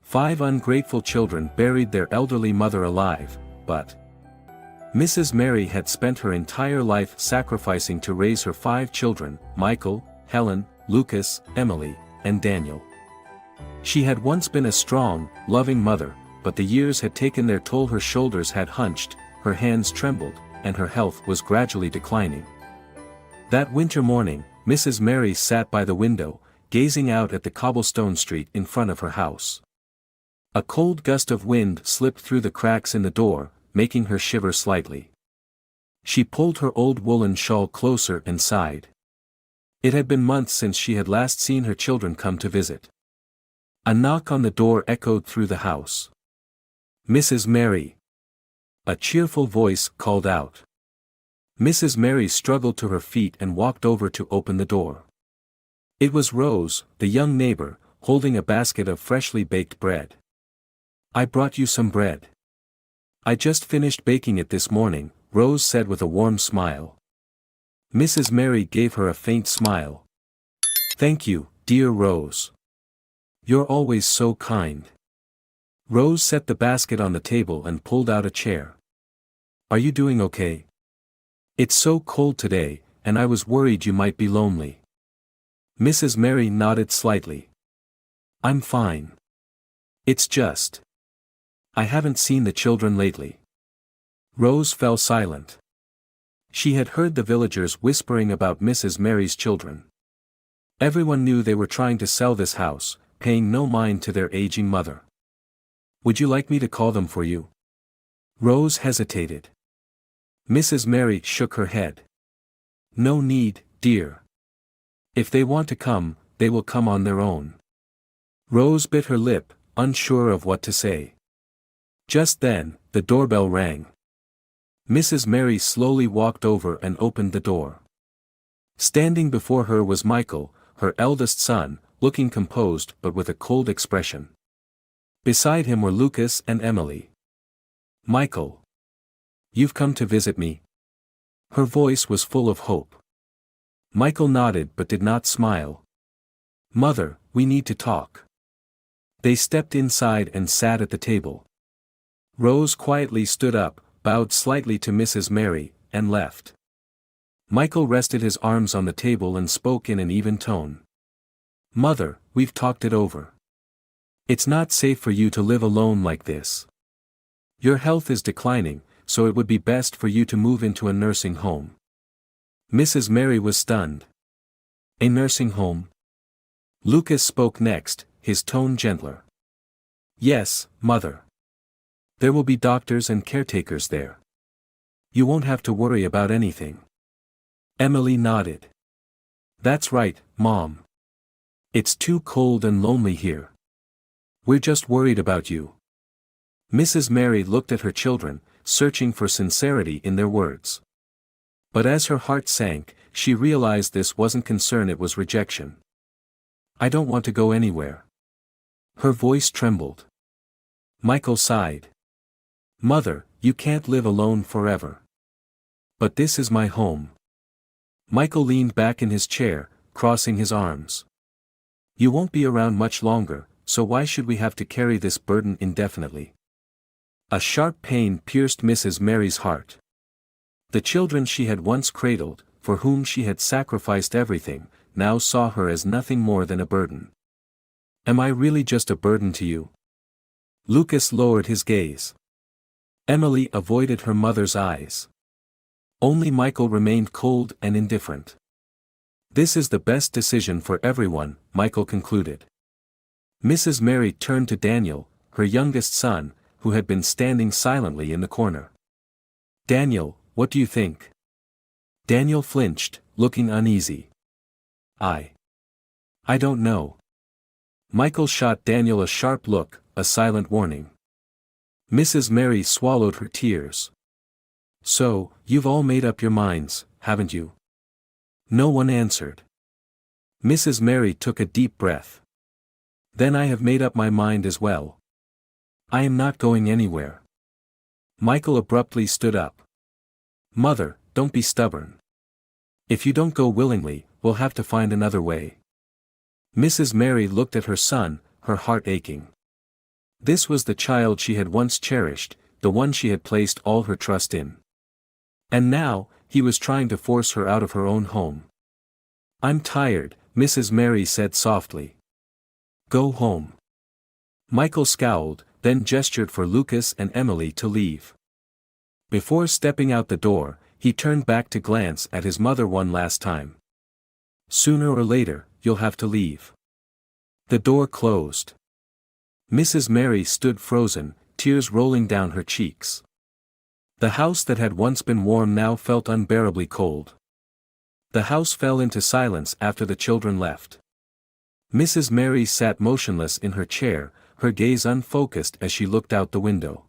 5 ungrateful children buried their elderly mother alive, but Mrs. Mary had spent her entire life sacrificing to raise her 5 children, Michael, Helen, Lucas, Emily, and Daniel. She had once been a strong, loving mother, but the years had taken their toll. Her shoulders had hunched, her hands trembled, and her health was gradually declining. That winter morning, Mrs. Mary sat by the window, gazing out at the cobblestone street in front of her house. A cold gust of wind slipped through the cracks in the door, making her shiver slightly. She pulled her old woolen shawl closer and sighed. It had been months since she had last seen her children come to visit. A knock on the door echoed through the house. "Mrs. Mary!" A cheerful voice called out. Mrs. Mary struggled to her feet and walked over to open the door. It was Rose, the young neighbor, holding a basket of freshly baked bread. "I brought you some bread. I just finished baking it this morning," Rose said with a warm smile. Mrs. Mary gave her a faint smile. "Thank you, dear Rose. You're always so kind." Rose set the basket on the table and pulled out a chair. "Are you doing okay? It's so cold today, and I was worried you might be lonely." Mrs. Mary nodded slightly. "I'm fine. It's just I haven't seen the children lately." Rose fell silent. She had heard the villagers whispering about Mrs. Mary's children. Everyone knew they were trying to sell this house, paying no mind to their aging mother. "Would you like me to call them for you?" Rose hesitated. Mrs. Mary shook her head. "No need, dear. If they want to come, they will come on their own." Rose bit her lip, unsure of what to say. Just then, the doorbell rang. Mrs. Mary slowly walked over and opened the door. Standing before her was Michael, her eldest son, looking composed but with a cold expression. Beside him were Lucas and Emily. "Michael. You've come to visit me?" Her voice was full of hope. Michael nodded but did not smile. "Mother, we need to talk." They stepped inside and sat at the table. Rose quietly stood up, bowed slightly to Mrs. Mary, and left. Michael rested his arms on the table and spoke in an even tone. "Mother, we've talked it over. It's not safe for you to live alone like this. Your health is declining, so it would be best for you to move into a nursing home." Mrs. Mary was stunned. "A nursing home?" Lucas spoke next, his tone gentler. "Yes, Mother. There will be doctors and caretakers there. You won't have to worry about anything." Emily nodded. "That's right, Mom. It's too cold and lonely here. We're just worried about you." Mrs. Mary looked at her children, searching for sincerity in their words. But as her heart sank, she realized this wasn't concern, it was rejection. "I don't want to go anywhere." Her voice trembled. Michael sighed. "Mother, you can't live alone forever. But this is my home." Michael leaned back in his chair, crossing his arms. "You won't be around much longer, so why should we have to carry this burden indefinitely?" A sharp pain pierced Mrs. Mary's heart. The children she had once cradled, for whom she had sacrificed everything, now saw her as nothing more than a burden. "Am I really just a burden to you?" Lucas lowered his gaze. Emily avoided her mother's eyes. Only Michael remained cold and indifferent. "This is the best decision for everyone," Michael concluded. Mrs. Mary turned to Daniel, her youngest son, who had been standing silently in the corner. "Daniel, what do you think?" Daniel flinched, looking uneasy. I don't know." Michael shot Daniel a sharp look, a silent warning. Mrs. Mary swallowed her tears. "So, you've all made up your minds, haven't you?" No one answered. Mrs. Mary took a deep breath. "Then I have made up my mind as well. I am not going anywhere." Michael abruptly stood up. "Mother, don't be stubborn. If you don't go willingly, we'll have to find another way." Mrs. Mary looked at her son, her heart aching. This was the child she had once cherished, the one she had placed all her trust in. And now, he was trying to force her out of her own home. "I'm tired," Mrs. Mary said softly. "Go home." Michael scowled, then gestured for Lucas and Emily to leave. Before stepping out the door, he turned back to glance at his mother one last time. "Sooner or later, you'll have to leave." The door closed. Mrs. Mary stood frozen, tears rolling down her cheeks. The house that had once been warm now felt unbearably cold. The house fell into silence after the children left. Mrs. Mary sat motionless in her chair, her gaze unfocused as she looked out the window.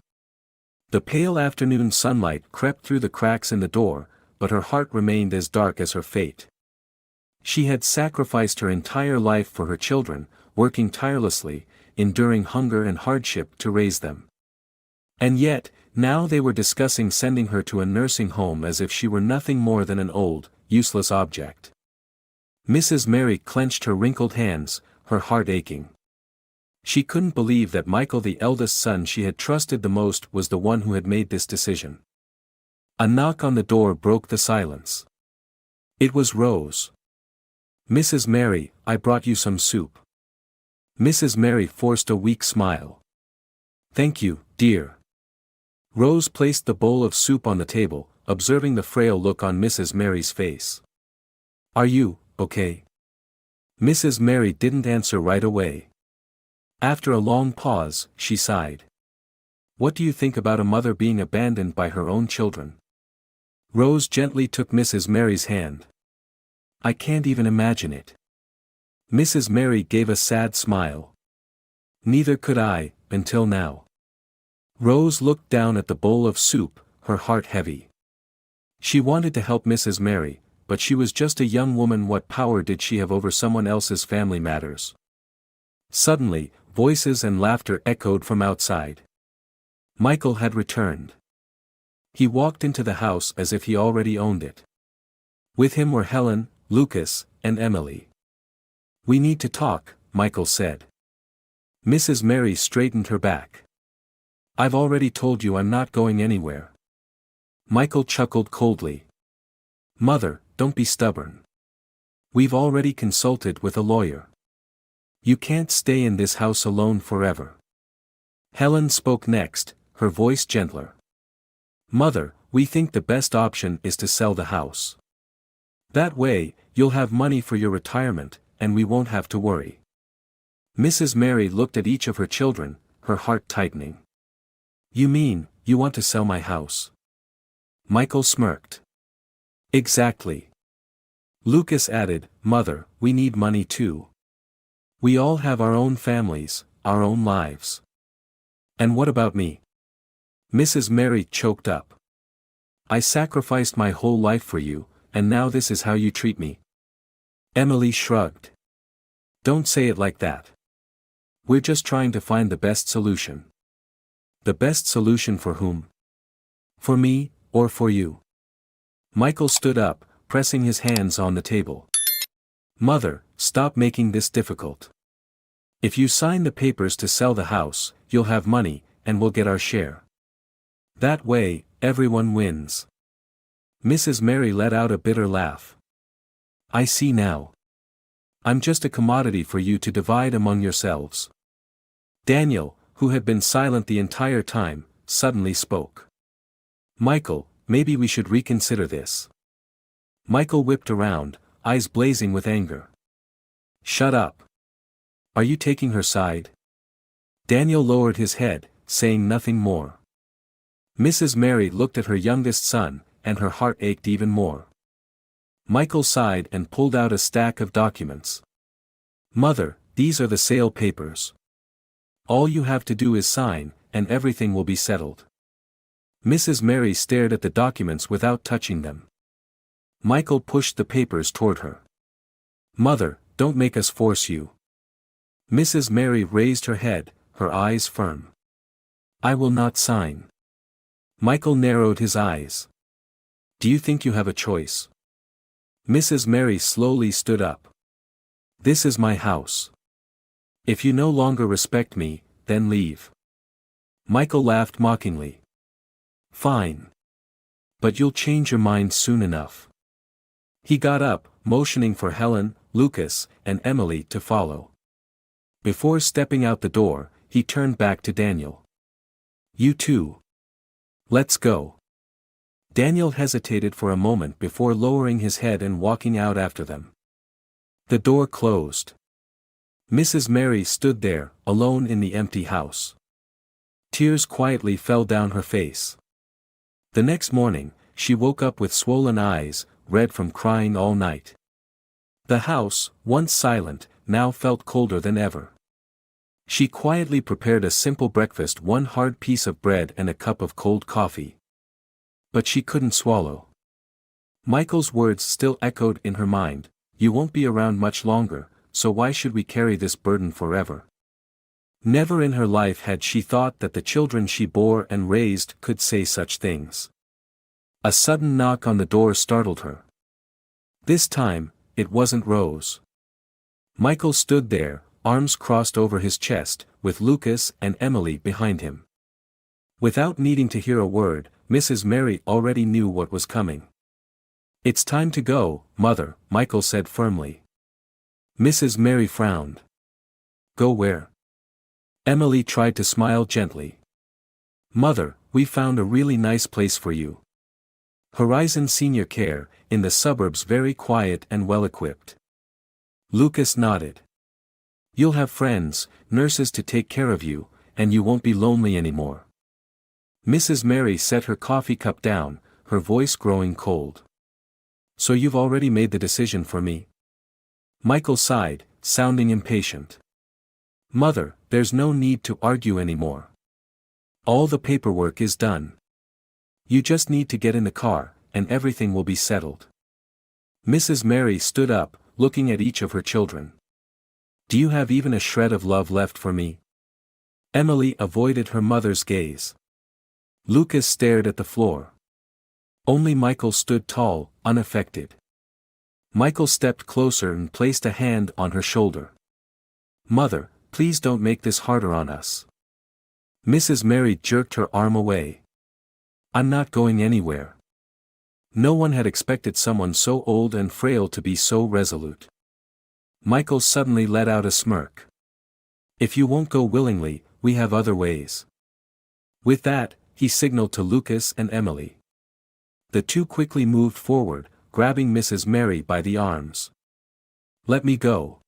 The pale afternoon sunlight crept through the cracks in the door, but her heart remained as dark as her fate. She had sacrificed her entire life for her children, working tirelessly, enduring hunger and hardship to raise them. And yet, now they were discussing sending her to a nursing home as if she were nothing more than an old, useless object. Mrs. Mary clenched her wrinkled hands, her heart aching. She couldn't believe that Michael, the eldest son she had trusted the most, was the one who had made this decision. A knock on the door broke the silence. It was Rose. "Mrs. Mary, I brought you some soup." Mrs. Mary forced a weak smile. "Thank you, dear." Rose placed the bowl of soup on the table, observing the frail look on Mrs. Mary's face. "Are you okay?" Mrs. Mary didn't answer right away. After a long pause, she sighed. "What do you think about a mother being abandoned by her own children?" Rose gently took Mrs. Mary's hand. "I can't even imagine it." Mrs. Mary gave a sad smile. "Neither could I, until now." Rose looked down at the bowl of soup, her heart heavy. She wanted to help Mrs. Mary, but she was just a young woman. What power did she have over someone else's family matters? Suddenly, voices and laughter echoed from outside. Michael had returned. He walked into the house as if he already owned it. With him were Helen, Lucas, and Emily. "We need to talk," Michael said. Mrs. Mary straightened her back. "I've already told you I'm not going anywhere." Michael chuckled coldly. "Mother, don't be stubborn. We've already consulted with a lawyer. You can't stay in this house alone forever." Helen spoke next, her voice gentler. "Mother, we think the best option is to sell the house. That way, you'll have money for your retirement, and we won't have to worry." Mrs. Mary looked at each of her children, her heart tightening. "You mean, you want to sell my house?" Michael smirked. "Exactly." Lucas added, "Mother, we need money too. We all have our own families, our own lives." "And what about me?" Mrs. Mary choked up. "I sacrificed my whole life for you, and now this is how you treat me." Emily shrugged. "Don't say it like that. We're just trying to find the best solution." "The best solution for whom? For me, or for you?" Michael stood up, pressing his hands on the table. "Mother, stop making this difficult. If you sign the papers to sell the house, you'll have money, and we'll get our share. That way, everyone wins." Mrs. Mary let out a bitter laugh. "I see now. I'm just a commodity for you to divide among yourselves." Daniel, who had been silent the entire time, suddenly spoke. "Michael, maybe we should reconsider this." Michael whipped around, eyes blazing with anger. "Shut up. Are you taking her side?" Daniel lowered his head, saying nothing more. Mrs. Mary looked at her youngest son, and her heart ached even more. Michael sighed and pulled out a stack of documents. "Mother, these are the sale papers. All you have to do is sign, and everything will be settled." Mrs. Mary stared at the documents without touching them. Michael pushed the papers toward her. "Mother, don't make us force you." Mrs. Mary raised her head, her eyes firm. "I will not sign." Michael narrowed his eyes. "Do you think you have a choice?" Mrs. Mary slowly stood up. "This is my house. If you no longer respect me, then leave." Michael laughed mockingly. Fine. But you'll change your mind soon enough. He got up, motioning for Helen, Lucas, and Emily to follow. Before stepping out the door, he turned back to Daniel. You too. Let's go. Daniel hesitated for a moment before lowering his head and walking out after them. The door closed. Mrs. Mary stood there, alone in the empty house. Tears quietly fell down her face. The next morning, she woke up with swollen eyes, red from crying all night. The house, once silent, now felt colder than ever. She quietly prepared a simple breakfast, one hard piece of bread and a cup of cold coffee. But she couldn't swallow. Michael's words still echoed in her mind, "You won't be around much longer, so why should we carry this burden forever?" Never in her life had she thought that the children she bore and raised could say such things. A sudden knock on the door startled her. This time, it wasn't Rose. Michael stood there, arms crossed over his chest, with Lucas and Emily behind him. Without needing to hear a word, Mrs. Mary already knew what was coming. "It's time to go, Mother," Michael said firmly. Mrs. Mary frowned. "Go where?" Emily tried to smile gently. "Mother, we found a really nice place for you. Horizon Senior Care, in the suburbs, very quiet and well-equipped." Lucas nodded. "You'll have friends, nurses to take care of you, and you won't be lonely anymore." Mrs. Mary set her coffee cup down, her voice growing cold. "So you've already made the decision for me?" Michael sighed, sounding impatient. "Mother, there's no need to argue anymore. All the paperwork is done. You just need to get in the car, and everything will be settled." Mrs. Mary stood up, looking at each of her children. "Do you have even a shred of love left for me?" Emily avoided her mother's gaze. Lucas stared at the floor. Only Michael stood tall, unaffected. Michael stepped closer and placed a hand on her shoulder. "Mother, please don't make this harder on us." Mrs. Mary jerked her arm away. "I'm not going anywhere." No one had expected someone so old and frail to be so resolute. Michael suddenly let out a smirk. "If you won't go willingly, we have other ways." With that, he signaled to Lucas and Emily. The two quickly moved forward, grabbing Mrs. Mary by the arms. "Let me go."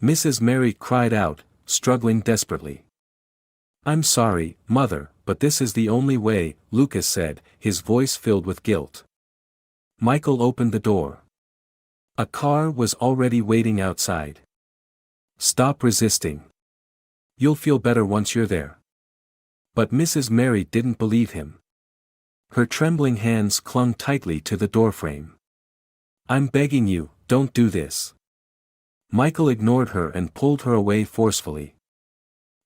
Mrs. Mary cried out, struggling desperately. "I'm sorry, Mother, but this is the only way," Lucas said, his voice filled with guilt. Michael opened the door. A car was already waiting outside. "Stop resisting. You'll feel better once you're there." But Mrs. Mary didn't believe him. Her trembling hands clung tightly to the doorframe. "I'm begging you, don't do this." Michael ignored her and pulled her away forcefully.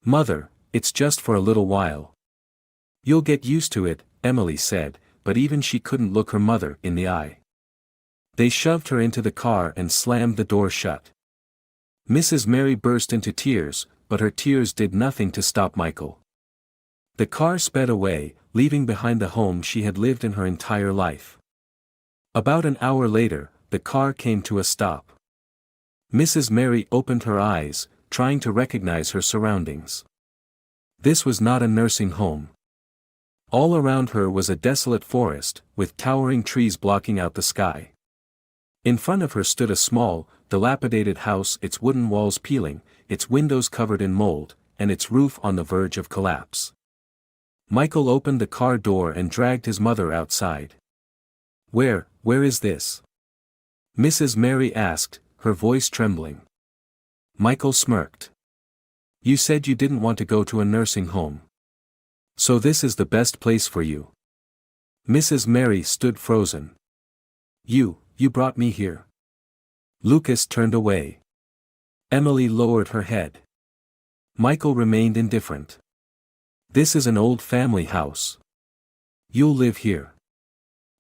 "Mother, it's just for a little while. You'll get used to it," Emily said, but even she couldn't look her mother in the eye. They shoved her into the car and slammed the door shut. Mrs. Mary burst into tears, but her tears did nothing to stop Michael. The car sped away, leaving behind the home she had lived in her entire life. About an hour later, the car came to a stop. Mrs. Mary opened her eyes, trying to recognize her surroundings. This was not a nursing home. All around her was a desolate forest, with towering trees blocking out the sky. In front of her stood a small, dilapidated house, its wooden walls peeling, its windows covered in mold, and its roof on the verge of collapse. Michael opened the car door and dragged his mother outside. Where is this?" Mrs. Mary asked, her voice trembling. Michael smirked. "You said you didn't want to go to a nursing home. So this is the best place for you." Mrs. Mary stood frozen. You brought me here." Lucas turned away. Emily lowered her head. Michael remained indifferent. "This is an old family house. You'll live here.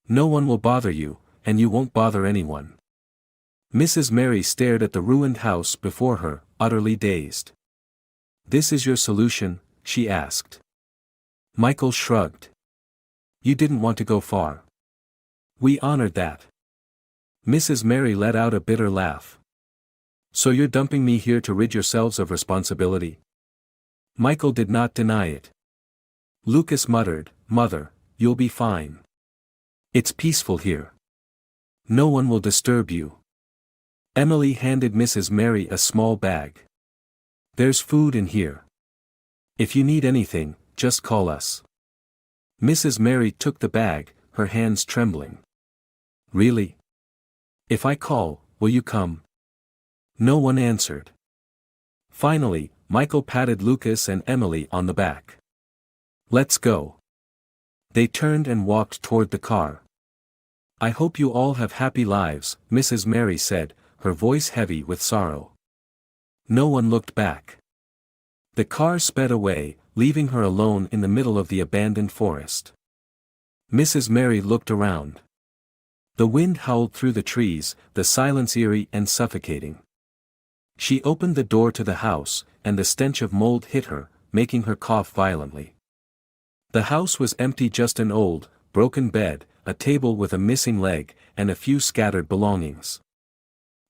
No one will bother you, and you won't bother anyone." Mrs. Mary stared at the ruined house before her, utterly dazed. "This is your solution?" she asked. Michael shrugged. You didn't want to go far. We honored that. Mrs. Mary let out a bitter laugh. So you're dumping me here to rid yourselves of responsibility? Michael did not deny it. Lucas muttered, Mother, you'll be fine. It's peaceful here. No one will disturb you. Emily handed Mrs. Mary a small bag. There's food in here. If you need anything, just call us. Mrs. Mary took the bag, her hands trembling. Really? If I call, will you come? No one answered. Finally, Michael patted Lucas and Emily on the back. Let's go. They turned and walked toward the car. I hope you all have happy lives, Mrs. Mary said, her voice heavy with sorrow. No one looked back. The car sped away, leaving her alone in the middle of the abandoned forest. Mrs. Mary looked around. The wind howled through the trees, the silence eerie and suffocating. She opened the door to the house, and the stench of mold hit her, making her cough violently. The house was empty, just an old, broken bed, a table with a missing leg, and a few scattered belongings.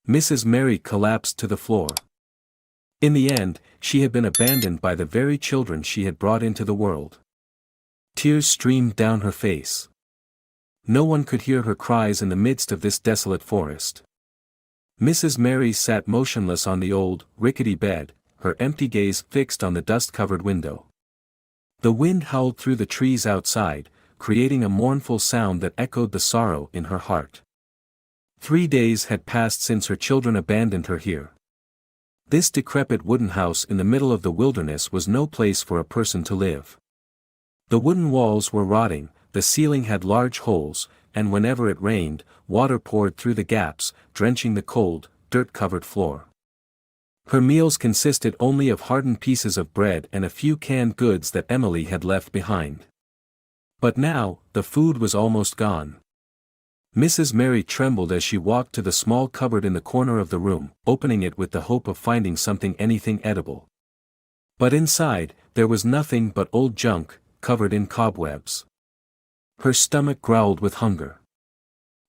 Mrs. Mary collapsed to the floor. In the end, she had been abandoned by the very children she had brought into the world. Tears streamed down her face. No one could hear her cries in the midst of this desolate forest. Mrs. Mary sat motionless on the old, rickety bed, her empty gaze fixed on the dust-covered window. The wind howled through the trees outside, creating a mournful sound that echoed the sorrow in her heart. 3 days had passed since her children abandoned her here. This decrepit wooden house in the middle of the wilderness was no place for a person to live. The wooden walls were rotting, the ceiling had large holes, and whenever it rained, water poured through the gaps, drenching the cold, dirt-covered floor. Her meals consisted only of hardened pieces of bread and a few canned goods that Emily had left behind. But now, the food was almost gone. Mrs. Mary trembled as she walked to the small cupboard in the corner of the room, opening it with the hope of finding anything edible. But inside, there was nothing but old junk, covered in cobwebs. Her stomach growled with hunger.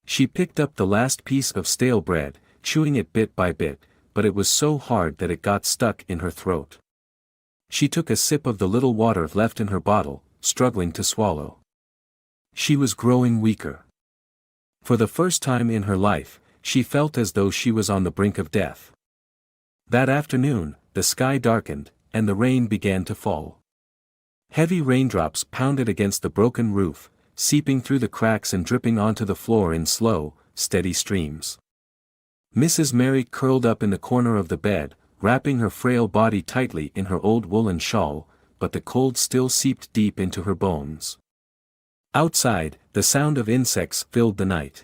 She picked up the last piece of stale bread, chewing it bit by bit, but it was so hard that it got stuck in her throat. She took a sip of the little water left in her bottle, struggling to swallow. She was growing weaker. For the first time in her life, she felt as though she was on the brink of death. That afternoon, the sky darkened, and the rain began to fall. Heavy raindrops pounded against the broken roof, seeping through the cracks and dripping onto the floor in slow, steady streams. Mrs. Mary curled up in the corner of the bed, wrapping her frail body tightly in her old woolen shawl, but the cold still seeped deep into her bones. Outside, the sound of insects filled the night.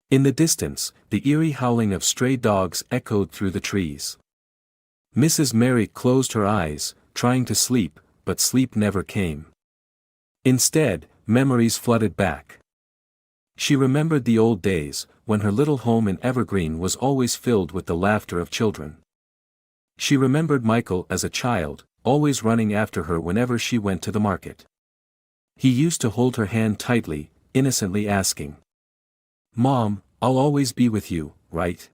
In the distance, the eerie howling of stray dogs echoed through the trees. Mrs. Mary closed her eyes, trying to sleep, but sleep never came. Instead, memories flooded back. She remembered the old days, when her little home in Evergreen was always filled with the laughter of children. She remembered Michael as a child, always running after her whenever she went to the market. He used to hold her hand tightly, innocently asking, "Mom, I'll always be with you, right?"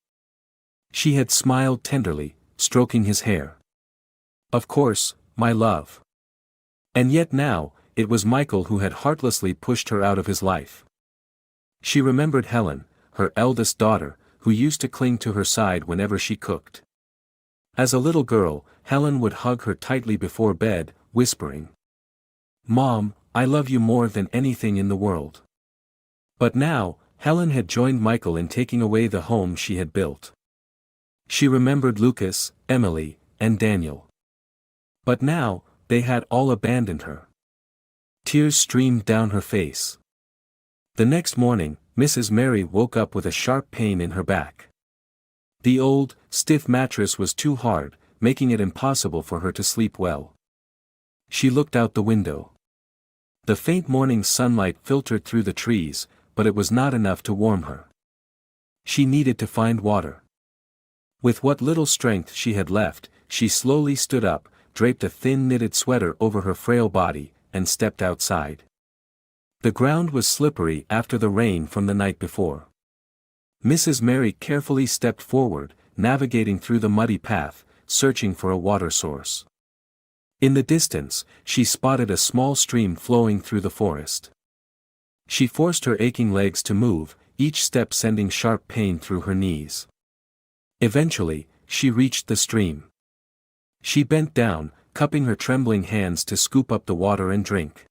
She had smiled tenderly, stroking his hair. "Of course, my love." And yet now, it was Michael who had heartlessly pushed her out of his life. She remembered Helen, her eldest daughter, who used to cling to her side whenever she cooked. As a little girl, Helen would hug her tightly before bed, whispering, "Mom, I love you more than anything in the world." But now, Helen had joined Michael in taking away the home she had built. She remembered Lucas, Emily, and Daniel. But now, they had all abandoned her. Tears streamed down her face. The next morning, Mrs. Mary woke up with a sharp pain in her back. The old, stiff mattress was too hard, making it impossible for her to sleep well. She looked out the window. The faint morning sunlight filtered through the trees, but it was not enough to warm her. She needed to find water. With what little strength she had left, she slowly stood up, draped a thin knitted sweater over her frail body, and stepped outside. The ground was slippery after the rain from the night before. Mrs. Mary carefully stepped forward, navigating through the muddy path, searching for a water source. In the distance, she spotted a small stream flowing through the forest. She forced her aching legs to move, each step sending sharp pain through her knees. Eventually, she reached the stream. She bent down, cupping her trembling hands to scoop up the water and drink.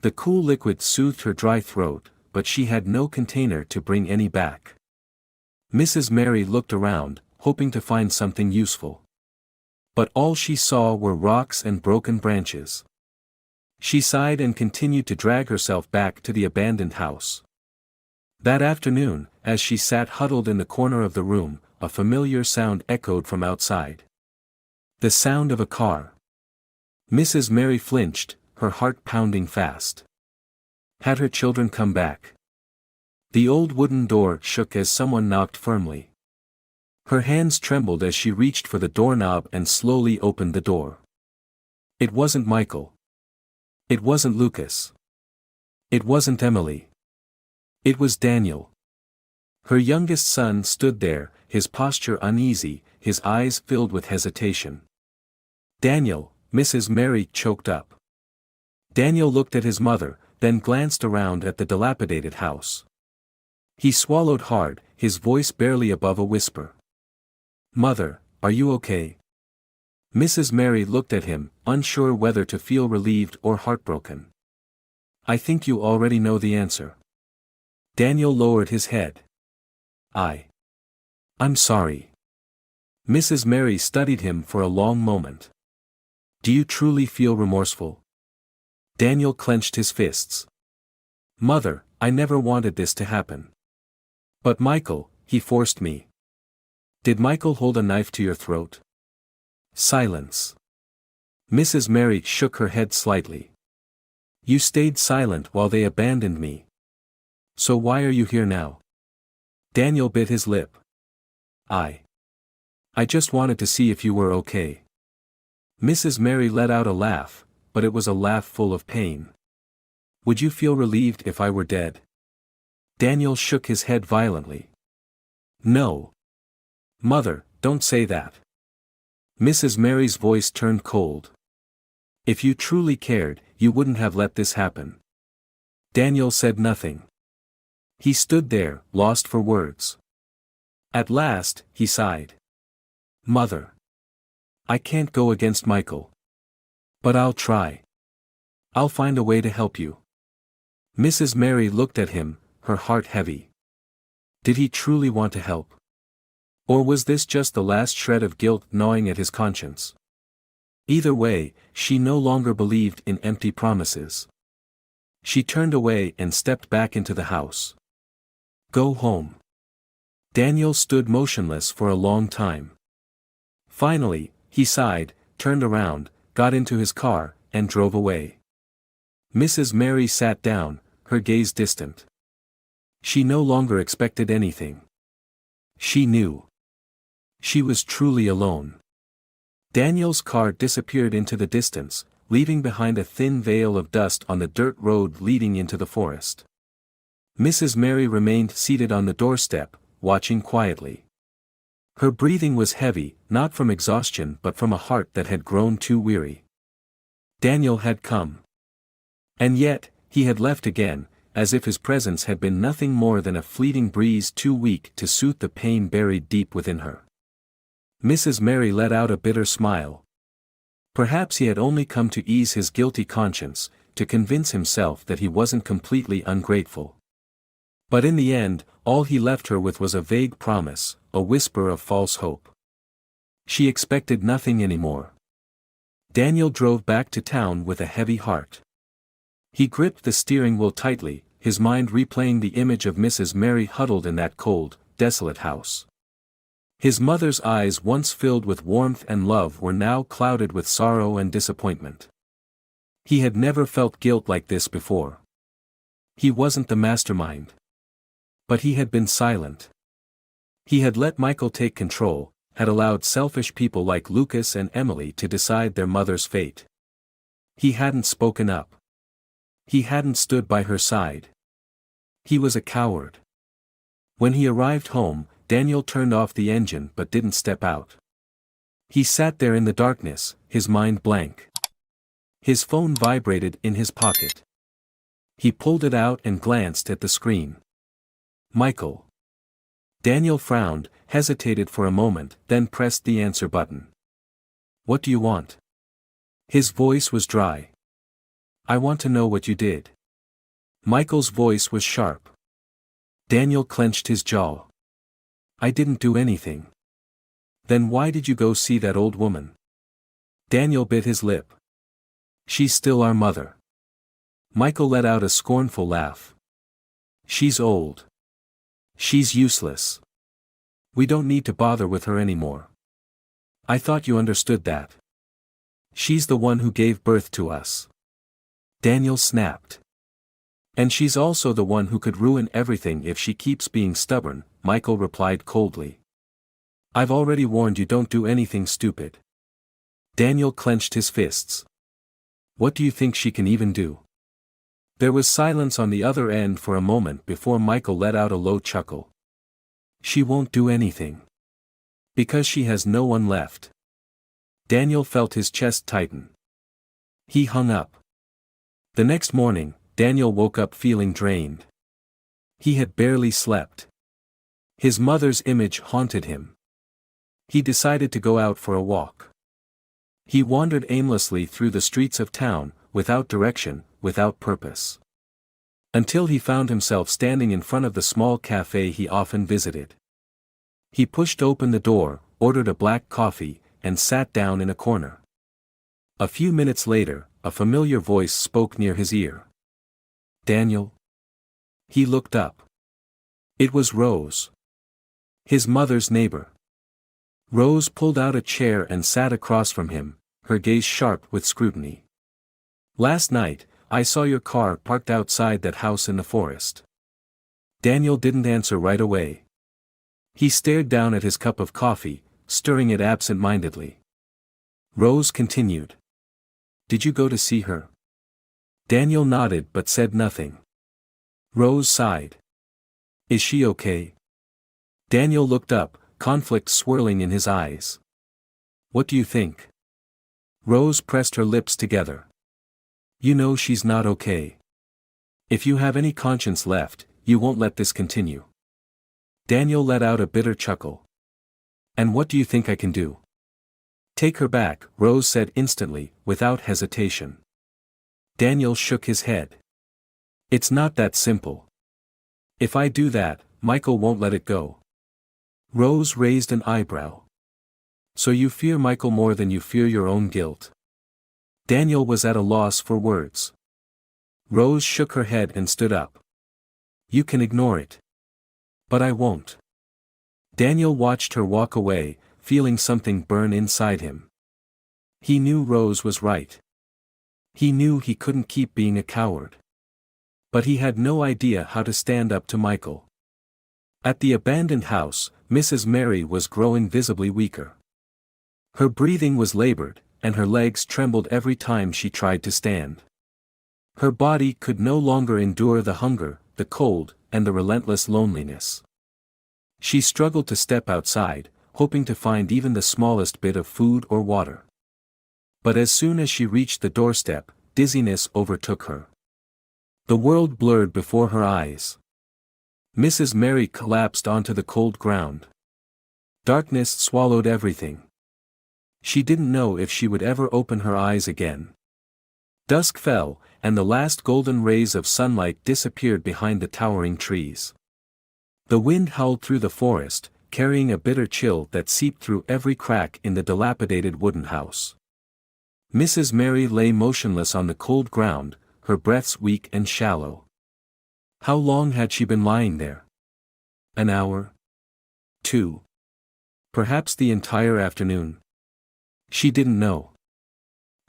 The cool liquid soothed her dry throat, but she had no container to bring any back. Mrs. Mary looked around, hoping to find something useful. But all she saw were rocks and broken branches. She sighed and continued to drag herself back to the abandoned house. That afternoon, as she sat huddled in the corner of the room, a familiar sound echoed from outside. The sound of a car. Mrs. Mary flinched, her heart pounding fast. Had her children come back? The old wooden door shook as someone knocked firmly. Her hands trembled as she reached for the doorknob and slowly opened the door. It wasn't Michael. It wasn't Lucas. It wasn't Emily. It was Daniel. Her youngest son stood there, his posture uneasy, his eyes filled with hesitation. Daniel, Mrs. Mary choked up. Daniel looked at his mother, then glanced around at the dilapidated house. He swallowed hard, his voice barely above a whisper. "Mother, are you okay?" Mrs. Mary looked at him, unsure whether to feel relieved or heartbroken. "I think you already know the answer." Daniel lowered his head. I'm sorry." Mrs. Mary studied him for a long moment. "Do you truly feel remorseful?" Daniel clenched his fists. "Mother, I never wanted this to happen. But Michael, he forced me." "Did Michael hold a knife to your throat?" Silence. Mrs. Mary shook her head slightly. "You stayed silent while they abandoned me. So why are you here now?" Daniel bit his lip. I just wanted to see if you were okay." Mrs. Mary let out a laugh, but it was a laugh full of pain. "Would you feel relieved if I were dead?" Daniel shook his head violently. "No. Mother, don't say that." Mrs. Mary's voice turned cold. "If you truly cared, you wouldn't have let this happen." Daniel said nothing. He stood there, lost for words. At last, he sighed. "Mother. I can't go against Michael. But I'll try. I'll find a way to help you." Mrs. Mary looked at him, her heart heavy. Did he truly want to help? Or was this just the last shred of guilt gnawing at his conscience? Either way, she no longer believed in empty promises. She turned away and stepped back into the house. "Go home." Daniel stood motionless for a long time. Finally, he sighed, turned around, got into his car, and drove away. Mrs. Mary sat down, her gaze distant. She no longer expected anything. She knew. She was truly alone. Daniel's car disappeared into the distance, leaving behind a thin veil of dust on the dirt road leading into the forest. Mrs. Mary remained seated on the doorstep, watching quietly. Her breathing was heavy, not from exhaustion but from a heart that had grown too weary. Daniel had come. And yet, he had left again, as if his presence had been nothing more than a fleeting breeze too weak to soothe the pain buried deep within her. Mrs. Mary let out a bitter smile. Perhaps he had only come to ease his guilty conscience, to convince himself that he wasn't completely ungrateful. But in the end, all he left her with was a vague promise, a whisper of false hope. She expected nothing anymore. Daniel drove back to town with a heavy heart. He gripped the steering wheel tightly, his mind replaying the image of Mrs. Mary huddled in that cold, desolate house. His mother's eyes, once filled with warmth and love, were now clouded with sorrow and disappointment. He had never felt guilt like this before. He wasn't the mastermind. But he had been silent. He had let Michael take control, had allowed selfish people like Lucas and Emily to decide their mother's fate. He hadn't spoken up. He hadn't stood by her side. He was a coward. When he arrived home, Daniel turned off the engine but didn't step out. He sat there in the darkness, his mind blank. His phone vibrated in his pocket. He pulled it out and glanced at the screen. Michael. Daniel frowned, hesitated for a moment, then pressed the answer button. What do you want? His voice was dry. I want to know what you did. Michael's voice was sharp. Daniel clenched his jaw. I didn't do anything. Then why did you go see that old woman? Daniel bit his lip. She's still our mother. Michael let out a scornful laugh. She's old. She's useless. We don't need to bother with her anymore. I thought you understood that. She's the one who gave birth to us. Daniel snapped. And she's also the one who could ruin everything if she keeps being stubborn, Michael replied coldly. I've already warned you, don't do anything stupid. Daniel clenched his fists. What do you think she can even do? There was silence on the other end for a moment before Michael let out a low chuckle. She won't do anything. Because she has no one left. Daniel felt his chest tighten. He hung up. The next morning, Daniel woke up feeling drained. He had barely slept. His mother's image haunted him. He decided to go out for a walk. He wandered aimlessly through the streets of town, without direction, without purpose. Until he found himself standing in front of the small cafe he often visited. He pushed open the door, ordered a black coffee, and sat down in a corner. A few minutes later, a familiar voice spoke near his ear. Daniel? He looked up. It was Rose. His mother's neighbor. Rose pulled out a chair and sat across from him, her gaze sharp with scrutiny. Last night, I saw your car parked outside that house in the forest. Daniel didn't answer right away. He stared down at his cup of coffee, stirring it absent-mindedly. Rose continued. Did you go to see her? Daniel nodded but said nothing. Rose sighed. Is she okay? Daniel looked up, conflict swirling in his eyes. What do you think? Rose pressed her lips together. You know she's not okay. If you have any conscience left, you won't let this continue. Daniel let out a bitter chuckle. And what do you think I can do? Take her back, Rose said instantly, without hesitation. Daniel shook his head. It's not that simple. If I do that, Michael won't let it go. Rose raised an eyebrow. So you fear Michael more than you fear your own guilt? Daniel was at a loss for words. Rose shook her head and stood up. You can ignore it. But I won't. Daniel watched her walk away, feeling something burn inside him. He knew Rose was right. He knew he couldn't keep being a coward. But he had no idea how to stand up to Michael. At the abandoned house, Mrs. Mary was growing visibly weaker. Her breathing was labored, and her legs trembled every time she tried to stand. Her body could no longer endure the hunger, the cold, and the relentless loneliness. She struggled to step outside, hoping to find even the smallest bit of food or water. But as soon as she reached the doorstep, dizziness overtook her. The world blurred before her eyes. Mrs. Mary collapsed onto the cold ground. Darkness swallowed everything. She didn't know if she would ever open her eyes again. Dusk fell, and the last golden rays of sunlight disappeared behind the towering trees. The wind howled through the forest, carrying a bitter chill that seeped through every crack in the dilapidated wooden house. Mrs. Mary lay motionless on the cold ground, her breaths weak and shallow. How long had she been lying there? An hour? 2. Perhaps the entire afternoon. She didn't know.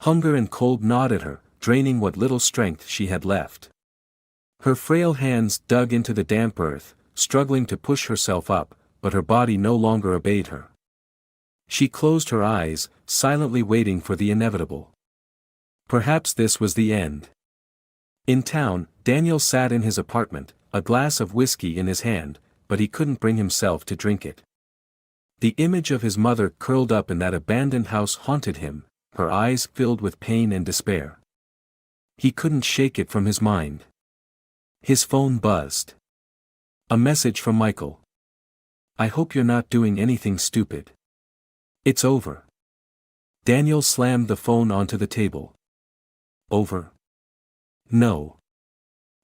Hunger and cold gnawed at her, draining what little strength she had left. Her frail hands dug into the damp earth, struggling to push herself up, but her body no longer obeyed her. She closed her eyes, silently waiting for the inevitable. Perhaps this was the end. In town, Daniel sat in his apartment, a glass of whiskey in his hand, but he couldn't bring himself to drink it. The image of his mother curled up in that abandoned house haunted him, her eyes filled with pain and despair. He couldn't shake it from his mind. His phone buzzed. A message from Michael. "I hope you're not doing anything stupid. It's over." Daniel slammed the phone onto the table. Over? No.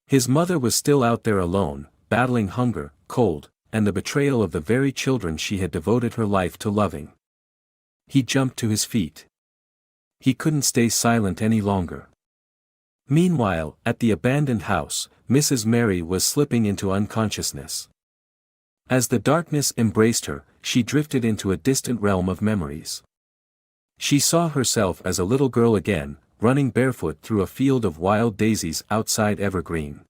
His mother was still out there alone, battling hunger, cold, and the betrayal of the very children she had devoted her life to loving. He jumped to his feet. He couldn't stay silent any longer. Meanwhile, at the abandoned house, Mrs. Mary was slipping into unconsciousness. As the darkness embraced her, she drifted into a distant realm of memories. She saw herself as a little girl again, running barefoot through a field of wild daisies outside Evergreen.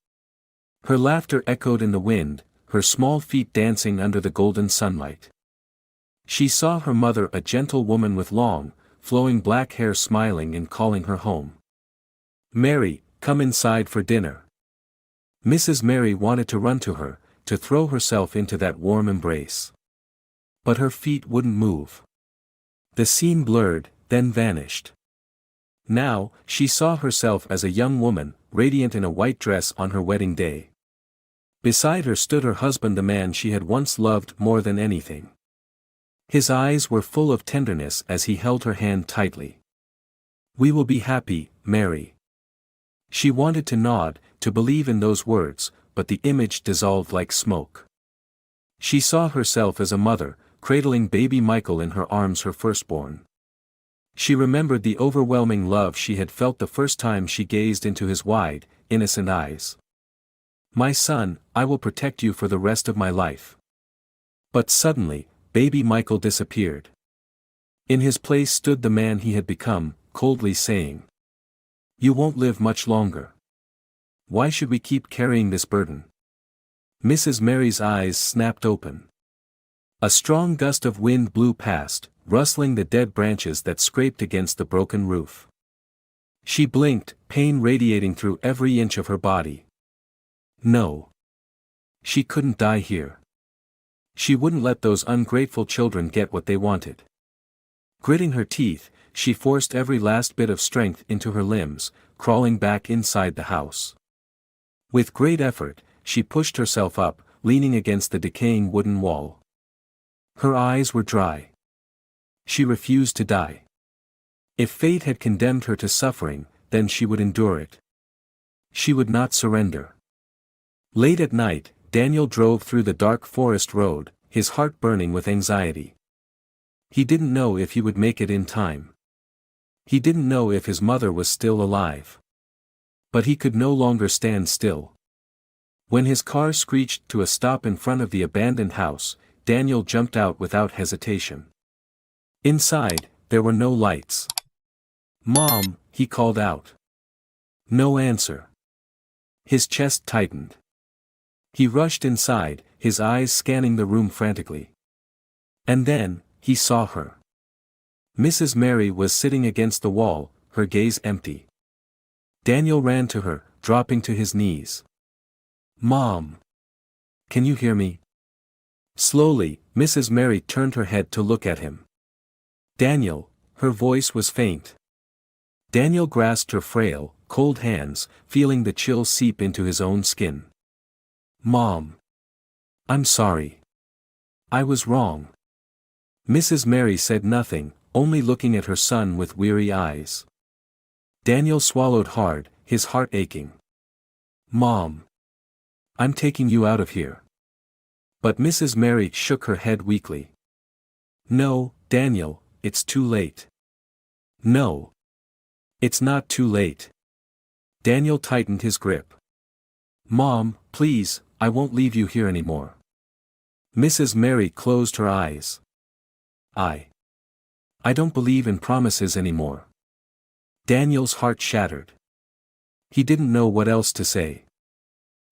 Her laughter echoed in the wind, her small feet dancing under the golden sunlight. She saw her mother, a gentle woman with long, flowing black hair, smiling and calling her home. "Mary, come inside for dinner." Mrs. Mary wanted to run to her, to throw herself into that warm embrace. But her feet wouldn't move. The scene blurred, then vanished. Now, she saw herself as a young woman, radiant in a white dress on her wedding day. Beside her stood her husband, the man she had once loved more than anything. His eyes were full of tenderness as he held her hand tightly. "We will be happy, Mary." She wanted to nod, to believe in those words, but the image dissolved like smoke. She saw herself as a mother, cradling baby Michael in her arms, her firstborn. She remembered the overwhelming love she had felt the first time she gazed into his wide, innocent eyes. "My son, I will protect you for the rest of my life." But suddenly, baby Michael disappeared. In his place stood the man he had become, coldly saying, "You won't live much longer. Why should we keep carrying this burden?" Mrs. Mary's eyes snapped open. A strong gust of wind blew past, rustling the dead branches that scraped against the broken roof. She blinked, pain radiating through every inch of her body. No. She couldn't die here. She wouldn't let those ungrateful children get what they wanted. Gritting her teeth, she forced every last bit of strength into her limbs, crawling back inside the house. With great effort, she pushed herself up, leaning against the decaying wooden wall. Her eyes were dry. She refused to die. If fate had condemned her to suffering, then she would endure it. She would not surrender. Late at night, Daniel drove through the dark forest road, his heart burning with anxiety. He didn't know if he would make it in time. He didn't know if his mother was still alive. But he could no longer stand still. When his car screeched to a stop in front of the abandoned house, Daniel jumped out without hesitation. Inside, there were no lights. "Mom," he called out. No answer. His chest tightened. He rushed inside, his eyes scanning the room frantically. And then, he saw her. Mrs. Mary was sitting against the wall, her gaze empty. Daniel ran to her, dropping to his knees. "Mom! Can you hear me?" Slowly, Mrs. Mary turned her head to look at him. "Daniel," her voice was faint. Daniel grasped her frail, cold hands, feeling the chill seep into his own skin. "Mom. I'm sorry. I was wrong." Mrs. Mary said nothing, only looking at her son with weary eyes. Daniel swallowed hard, his heart aching. "Mom. I'm taking you out of here." But Mrs. Mary shook her head weakly. "No, Daniel, it's too late." "No. It's not too late." Daniel tightened his grip. "Mom, please, I won't leave you here anymore." Mrs. Mary closed her eyes. I don't believe in promises anymore." Daniel's heart shattered. He didn't know what else to say.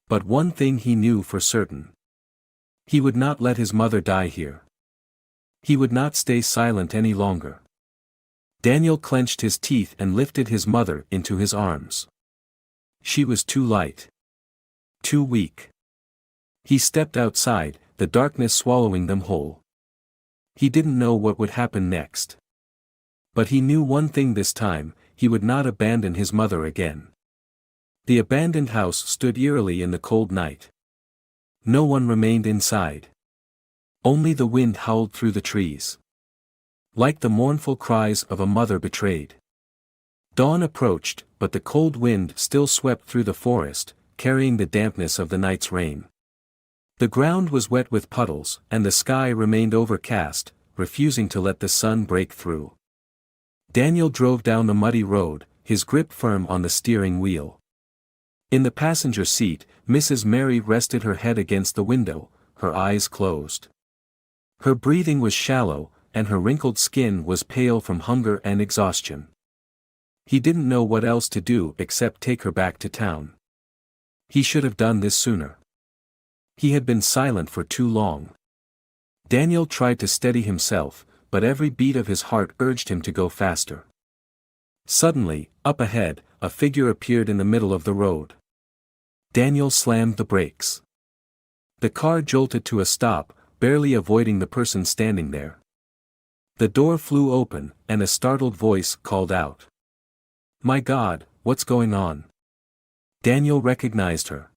But one thing he knew for certain. He would not let his mother die here. He would not stay silent any longer. Daniel clenched his teeth and lifted his mother into his arms. She was too light. Too weak. He stepped outside, the darkness swallowing them whole. He didn't know what would happen next. But he knew one thing this time: he would not abandon his mother again. The abandoned house stood eerily in the cold night. No one remained inside. Only the wind howled through the trees, like the mournful cries of a mother betrayed. Dawn approached, but the cold wind still swept through the forest, carrying the dampness of the night's rain. The ground was wet with puddles, and the sky remained overcast, refusing to let the sun break through. Daniel drove down the muddy road, his grip firm on the steering wheel. In the passenger seat, Mrs. Mary rested her head against the window, her eyes closed. Her breathing was shallow, and her wrinkled skin was pale from hunger and exhaustion. He didn't know what else to do except take her back to town. He should have done this sooner. He had been silent for too long. Daniel tried to steady himself, but every beat of his heart urged him to go faster. Suddenly, up ahead, a figure appeared in the middle of the road. Daniel slammed the brakes. The car jolted to a stop, barely avoiding the person standing there. The door flew open, and a startled voice called out, "My God, what's going on?" Daniel recognized her.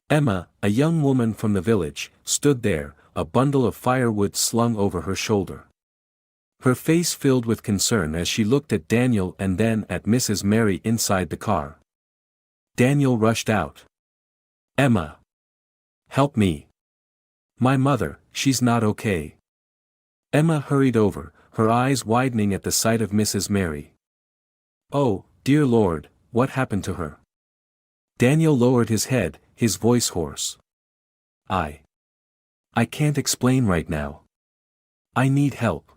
Emma, a young woman from the village, stood there, a bundle of firewood slung over her shoulder. Her face filled with concern as she looked at Daniel and then at Mrs. Mary inside the car. Daniel rushed out. "Emma! Help me! My mother, she's not okay." Emma hurried over, her eyes widening at the sight of Mrs. Mary. "Oh, dear Lord, what happened to her?" Daniel lowered his head, his voice hoarse. I can't explain right now. I need help."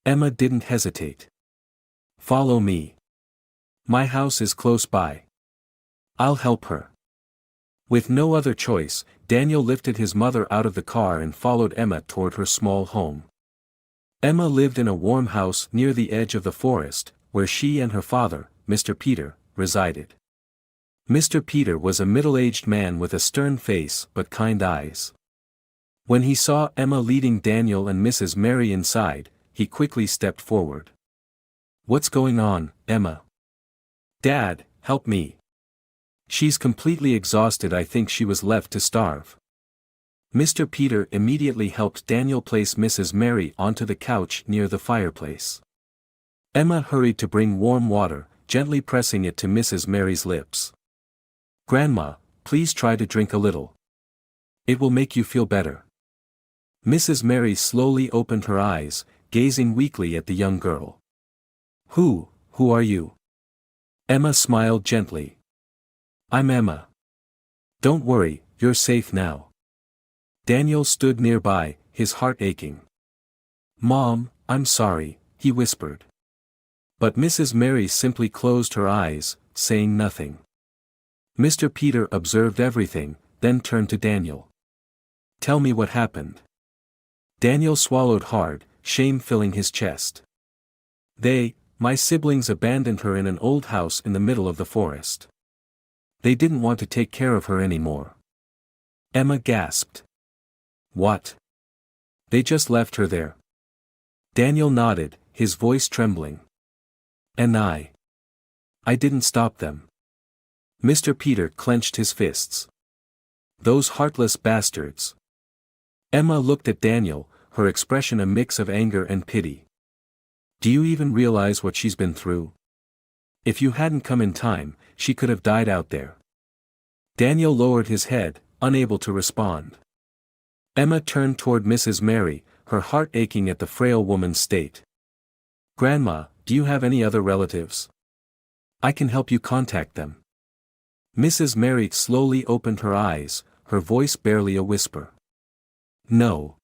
Emma didn't hesitate. "Follow me. My house is close by. I'll help her." With no other choice, Daniel lifted his mother out of the car and followed Emma toward her small home. Emma lived in a warm house near the edge of the forest, where she and her father, Mr. Peter, resided. Mr. Peter was a middle-aged man with a stern face but kind eyes. When he saw Emma leading Daniel and Mrs. Mary inside, he quickly stepped forward. "What's going on, Emma?" "Dad, help me. She's completely exhausted. I think she was left to starve." Mr. Peter immediately helped Daniel place Mrs. Mary onto the couch near the fireplace. Emma hurried to bring warm water, gently pressing it to Mrs. Mary's lips. "Grandma, please try to drink a little. It will make you feel better." Mrs. Mary slowly opened her eyes, gazing weakly at the young girl. Who are you?" Emma smiled gently. "I'm Emma. Don't worry, you're safe now." Daniel stood nearby, his heart aching. "Mom, I'm sorry," he whispered. But Mrs. Mary simply closed her eyes, saying nothing. Mr. Peter observed everything, then turned to Daniel. "Tell me what happened." Daniel swallowed hard, shame filling his chest. My siblings abandoned her in an old house in the middle of the forest. They didn't want to take care of her anymore." Emma gasped. "What? They just left her there?" Daniel nodded, his voice trembling. "And I didn't stop them." Mr. Peter clenched his fists. "Those heartless bastards." Emma looked at Daniel, her expression a mix of anger and pity. "Do you even realize what she's been through? If you hadn't come in time, she could have died out there." Daniel lowered his head, unable to respond. Emma turned toward Mrs. Mary, her heart aching at the frail woman's state. "Grandma, do you have any other relatives? I can help you contact them." Mrs. Mary slowly opened her eyes, her voice barely a whisper. "No.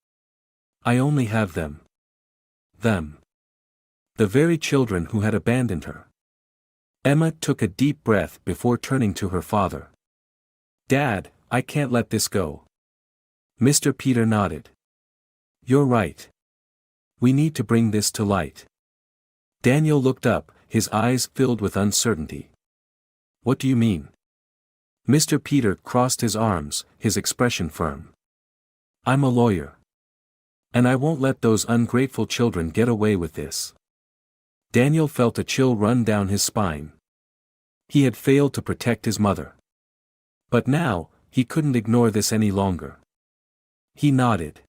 I only have them. Them. The very children who had abandoned her." Emma took a deep breath before turning to her father. "Dad, I can't let this go." Mr. Peter nodded. "You're right. We need to bring this to light." Daniel looked up, his eyes filled with uncertainty. What do you mean? Mr. Peter crossed his arms, his expression firm. I'm a lawyer. And I won't let those ungrateful children get away with this. Daniel felt a chill run down his spine. He had failed to protect his mother. But now, he couldn't ignore this any longer. He nodded.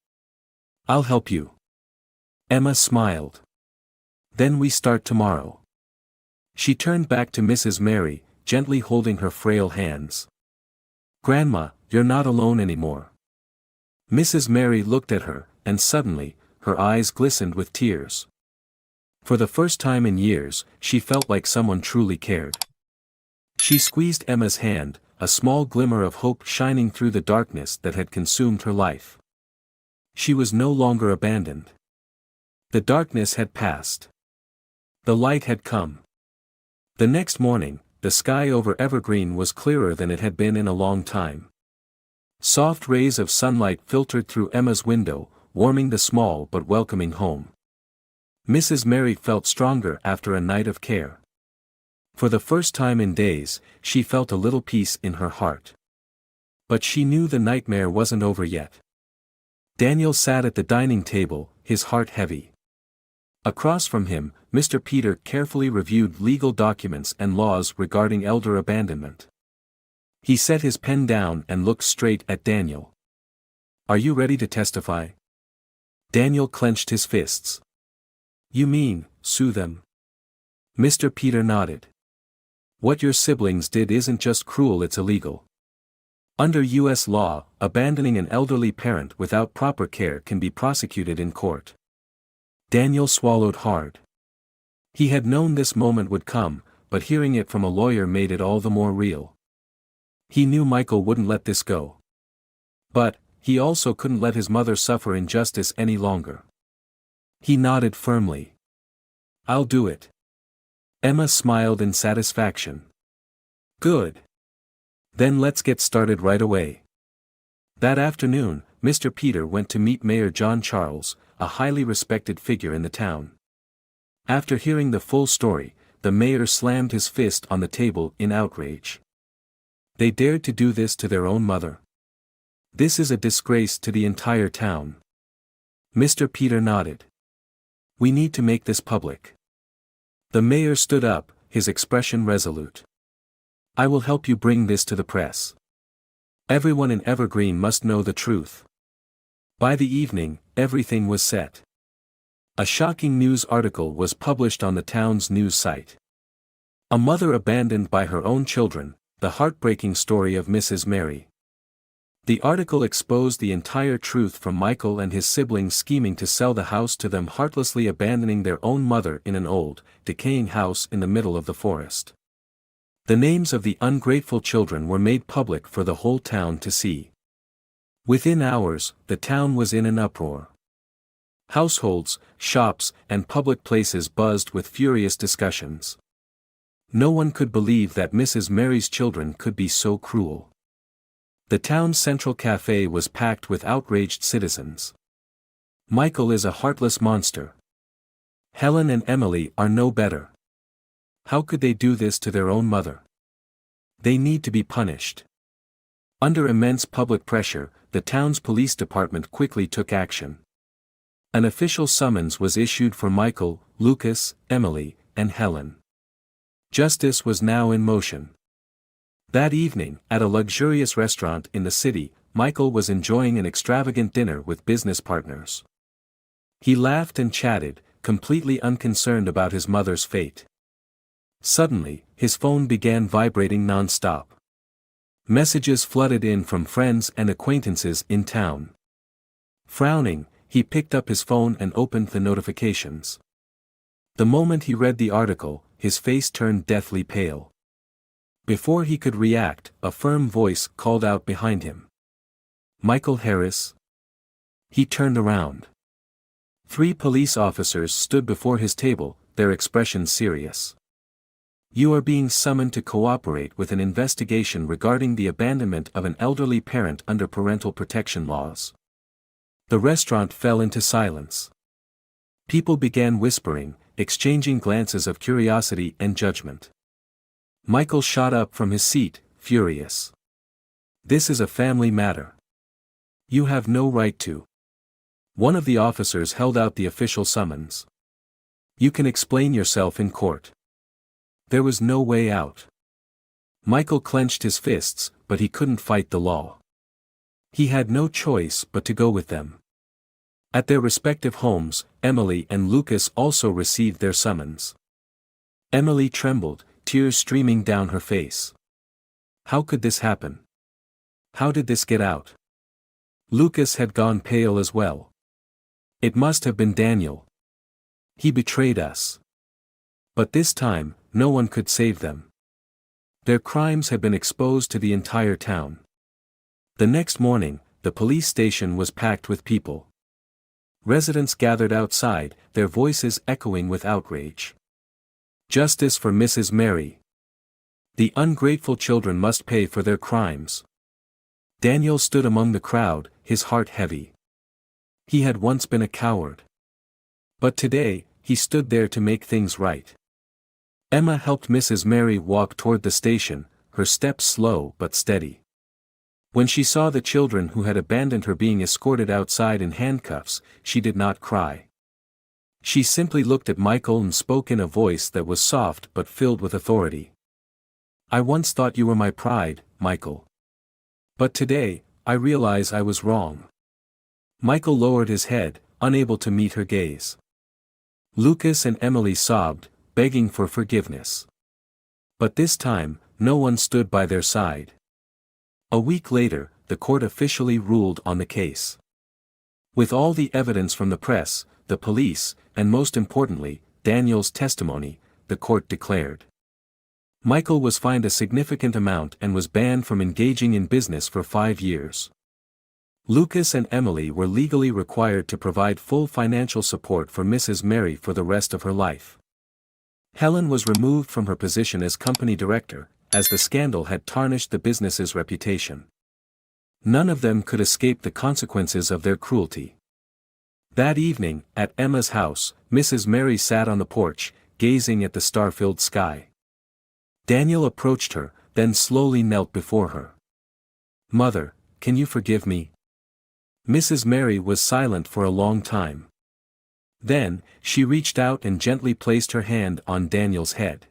I'll help you. Emma smiled. Then we start tomorrow. She turned back to Mrs. Mary, gently holding her frail hands. Grandma, you're not alone anymore. Mrs. Mary looked at her, and suddenly, her eyes glistened with tears. For the first time in years, she felt like someone truly cared. She squeezed Emma's hand, a small glimmer of hope shining through the darkness that had consumed her life. She was no longer abandoned. The darkness had passed. The light had come. The next morning, the sky over Evergreen was clearer than it had been in a long time. Soft rays of sunlight filtered through Emma's window, warming the small but welcoming home. Mrs. Mary felt stronger after a night of care. For the first time in days, she felt a little peace in her heart. But she knew the nightmare wasn't over yet. Daniel sat at the dining table, his heart heavy. Across from him, Mr. Peter carefully reviewed legal documents and laws regarding elder abandonment. He set his pen down and looked straight at Daniel. Are you ready to testify? Daniel clenched his fists. You mean, sue them? Mr. Peter nodded. What your siblings did isn't just cruel, it's illegal. Under U.S. law, abandoning an elderly parent without proper care can be prosecuted in court. Daniel swallowed hard. He had known this moment would come, but hearing it from a lawyer made it all the more real. He knew Michael wouldn't let this go. But, he also couldn't let his mother suffer injustice any longer. He nodded firmly. I'll do it. Emma smiled in satisfaction. Good. Then let's get started right away. That afternoon, Mr. Peter went to meet Mayor John Charles, a highly respected figure in the town. After hearing the full story, the mayor slammed his fist on the table in outrage. They dared to do this to their own mother. This is a disgrace to the entire town. Mr. Peter nodded. We need to make this public. The mayor stood up, his expression resolute. I will help you bring this to the press. Everyone in Evergreen must know the truth. By the evening, everything was set. A shocking news article was published on the town's news site. A mother abandoned by her own children, the heartbreaking story of Mrs. Mary. The article exposed the entire truth from Michael and his siblings scheming to sell the house to them, heartlessly abandoning their own mother in an old, decaying house in the middle of the forest. The names of the ungrateful children were made public for the whole town to see. Within hours, the town was in an uproar. Households, shops, and public places buzzed with furious discussions. No one could believe that Mrs. Mary's children could be so cruel. The town's central cafe was packed with outraged citizens. Michael is a heartless monster. Helen and Emily are no better. How could they do this to their own mother? They need to be punished. Under immense public pressure, the town's police department quickly took action. An official summons was issued for Michael, Lucas, Emily, and Helen. Justice was now in motion. That evening, at a luxurious restaurant in the city, Michael was enjoying an extravagant dinner with business partners. He laughed and chatted, completely unconcerned about his mother's fate. Suddenly, his phone began vibrating non-stop. Messages flooded in from friends and acquaintances in town. Frowning, he picked up his phone and opened the notifications. The moment he read the article, his face turned deathly pale. Before he could react, a firm voice called out behind him. Michael Harris? He turned around. 3 police officers stood before his table, their expressions serious. You are being summoned to cooperate with an investigation regarding the abandonment of an elderly parent under parental protection laws. The restaurant fell into silence. People began whispering, exchanging glances of curiosity and judgment. Michael shot up from his seat, furious. This is a family matter. You have no right to. One of the officers held out the official summons. You can explain yourself in court. There was no way out. Michael clenched his fists, but he couldn't fight the law. He had no choice but to go with them. At their respective homes, Emily and Lucas also received their summons. Emily trembled, tears streaming down her face. How could this happen? How did this get out? Lucas had gone pale as well. It must have been Daniel. He betrayed us. But this time, no one could save them. Their crimes had been exposed to the entire town. The next morning, the police station was packed with people. Residents gathered outside, their voices echoing with outrage. Justice for Mrs. Mary. The ungrateful children must pay for their crimes. Daniel stood among the crowd, his heart heavy. He had once been a coward. But today, he stood there to make things right. Emma helped Mrs. Mary walk toward the station, her steps slow but steady. When she saw the children who had abandoned her being escorted outside in handcuffs, she did not cry. She simply looked at Michael and spoke in a voice that was soft but filled with authority. I once thought you were my pride, Michael. But today, I realize I was wrong. Michael lowered his head, unable to meet her gaze. Lucas and Emily sobbed, begging for forgiveness. But this time, no one stood by their side. A week later, the court officially ruled on the case. With all the evidence from the press, the police, and most importantly, Daniel's testimony, the court declared. Michael was fined a significant amount and was banned from engaging in business for 5 years. Lucas and Emily were legally required to provide full financial support for Mrs. Mary for the rest of her life. Helen was removed from her position as company director, as the scandal had tarnished the business's reputation. None of them could escape the consequences of their cruelty. That evening, at Emma's house, Mrs. Mary sat on the porch, gazing at the star-filled sky. Daniel approached her, then slowly knelt before her. Mother, can you forgive me? Mrs. Mary was silent for a long time. Then, she reached out and gently placed her hand on Daniel's head.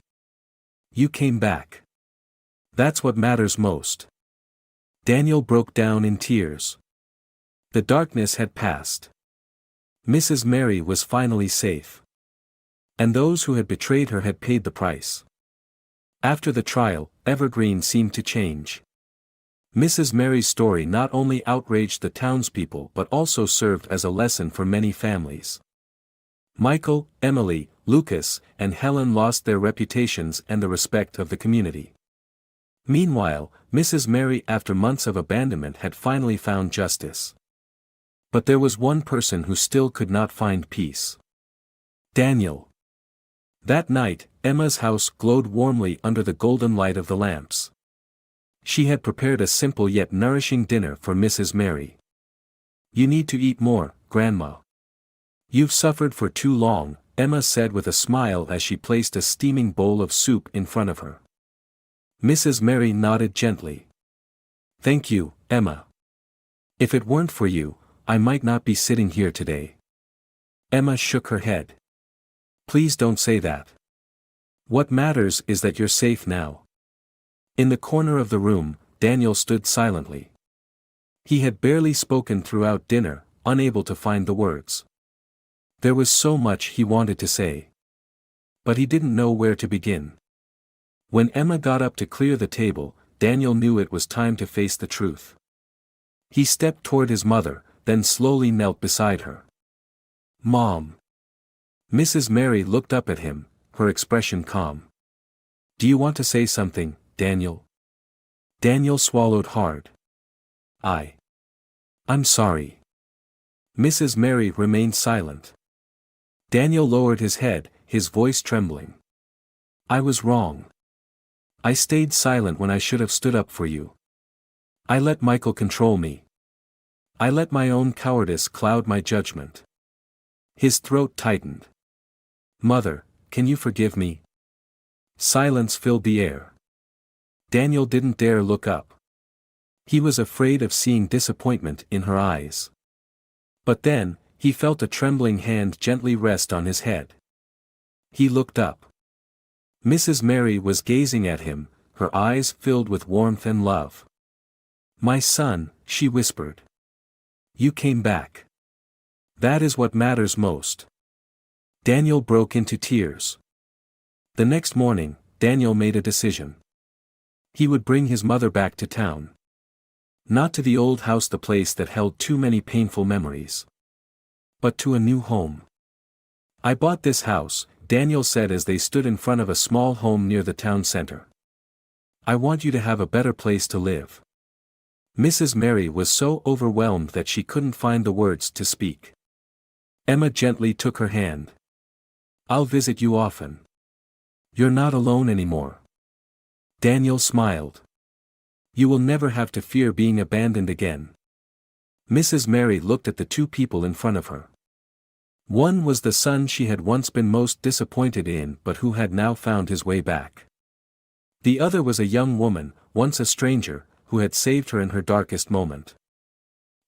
You came back. That's what matters most. Daniel broke down in tears. The darkness had passed. Mrs. Mary was finally safe. And those who had betrayed her had paid the price. After the trial, Evergreen seemed to change. Mrs. Mary's story not only outraged the townspeople but also served as a lesson for many families. Michael, Emily, Lucas, and Helen lost their reputations and the respect of the community. Meanwhile, Mrs. Mary, after months of abandonment, had finally found justice. But there was one person who still could not find peace. Daniel. That night, Emma's house glowed warmly under the golden light of the lamps. She had prepared a simple yet nourishing dinner for Mrs. Mary. You need to eat more, Grandma. You've suffered for too long, Emma said with a smile as she placed a steaming bowl of soup in front of her. Mrs. Mary nodded gently. Thank you, Emma. If it weren't for you, I might not be sitting here today. Emma shook her head. Please don't say that. What matters is that you're safe now. In the corner of the room, Daniel stood silently. He had barely spoken throughout dinner, unable to find the words. There was so much he wanted to say. But he didn't know where to begin. When Emma got up to clear the table, Daniel knew it was time to face the truth. He stepped toward his mother, then slowly knelt beside her. Mom. Mrs. Mary looked up at him, her expression calm. Do you want to say something, Daniel? Daniel swallowed hard. I'm sorry. Mrs. Mary remained silent. Daniel lowered his head, his voice trembling. I was wrong. I stayed silent when I should have stood up for you. I let Michael control me. I let my own cowardice cloud my judgment. His throat tightened. "Mother, can you forgive me?" Silence filled the air. Daniel didn't dare look up. He was afraid of seeing disappointment in her eyes. But then, he felt a trembling hand gently rest on his head. He looked up. Mrs. Mary was gazing at him, her eyes filled with warmth and love. "My son," she whispered. "You came back. That is what matters most." Daniel broke into tears. The next morning, Daniel made a decision. He would bring his mother back to town. Not to the old house, the place that held too many painful memories, but to a new home. "I bought this house," Daniel said as they stood in front of a small home near the town center. "I want you to have a better place to live." Mrs. Mary was so overwhelmed that she couldn't find the words to speak. Emma gently took her hand. "I'll visit you often. You're not alone anymore." Daniel smiled. "You will never have to fear being abandoned again." Mrs. Mary looked at the two people in front of her. One was the son she had once been most disappointed in but who had now found his way back. The other was a young woman, once a stranger, who had saved her in her darkest moment.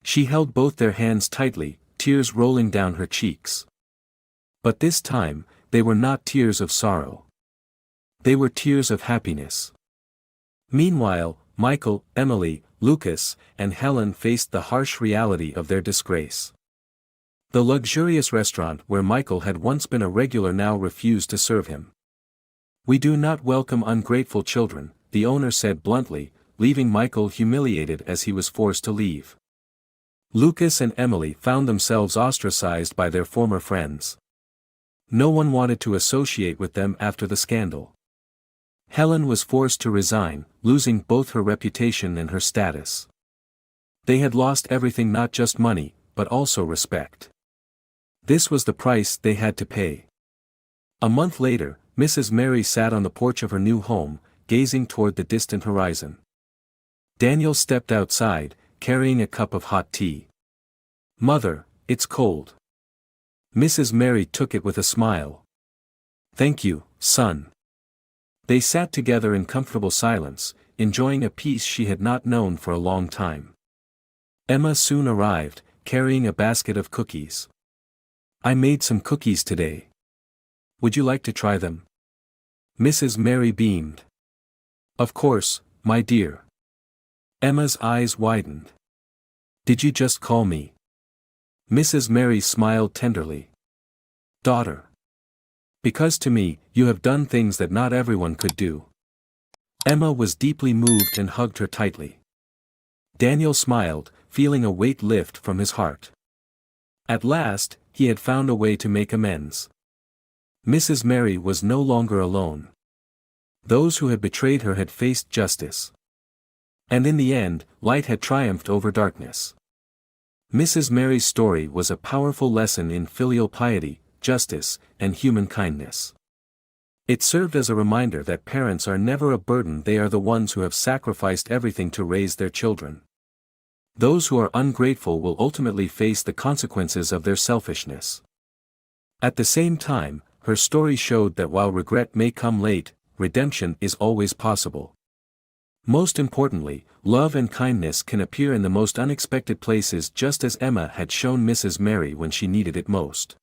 She held both their hands tightly, tears rolling down her cheeks. But this time, they were not tears of sorrow. They were tears of happiness. Meanwhile, Michael, Emily, Lucas, and Helen faced the harsh reality of their disgrace. The luxurious restaurant where Michael had once been a regular now refused to serve him. "We do not welcome ungrateful children," the owner said bluntly, leaving Michael humiliated as he was forced to leave. Lucas and Emily found themselves ostracized by their former friends. No one wanted to associate with them after the scandal. Helen was forced to resign, losing both her reputation and her status. They had lost everything, not just money, but also respect. This was the price they had to pay. A month later, Mrs. Mary sat on the porch of her new home, gazing toward the distant horizon. Daniel stepped outside, carrying a cup of hot tea. "Mother, it's cold." Mrs. Mary took it with a smile. "Thank you, son." They sat together in comfortable silence, enjoying a peace she had not known for a long time. Emma soon arrived, carrying a basket of cookies. "I made some cookies today. Would you like to try them?" Mrs. Mary beamed. "Of course, my dear." Emma's eyes widened. "Did you just call me?" Mrs. Mary smiled tenderly. "Daughter. Because to me, you have done things that not everyone could do." Emma was deeply moved and hugged her tightly. Daniel smiled, feeling a weight lift from his heart. At last, he had found a way to make amends. Mrs. Mary was no longer alone. Those who had betrayed her had faced justice. And in the end, light had triumphed over darkness. Mrs. Mary's story was a powerful lesson in filial piety, justice, and human kindness. It served as a reminder that parents are never a burden, they are the ones who have sacrificed everything to raise their children. Those who are ungrateful will ultimately face the consequences of their selfishness. At the same time, her story showed that while regret may come late, redemption is always possible. Most importantly, love and kindness can appear in the most unexpected places, just as Emma had shown Mrs. Mary when she needed it most.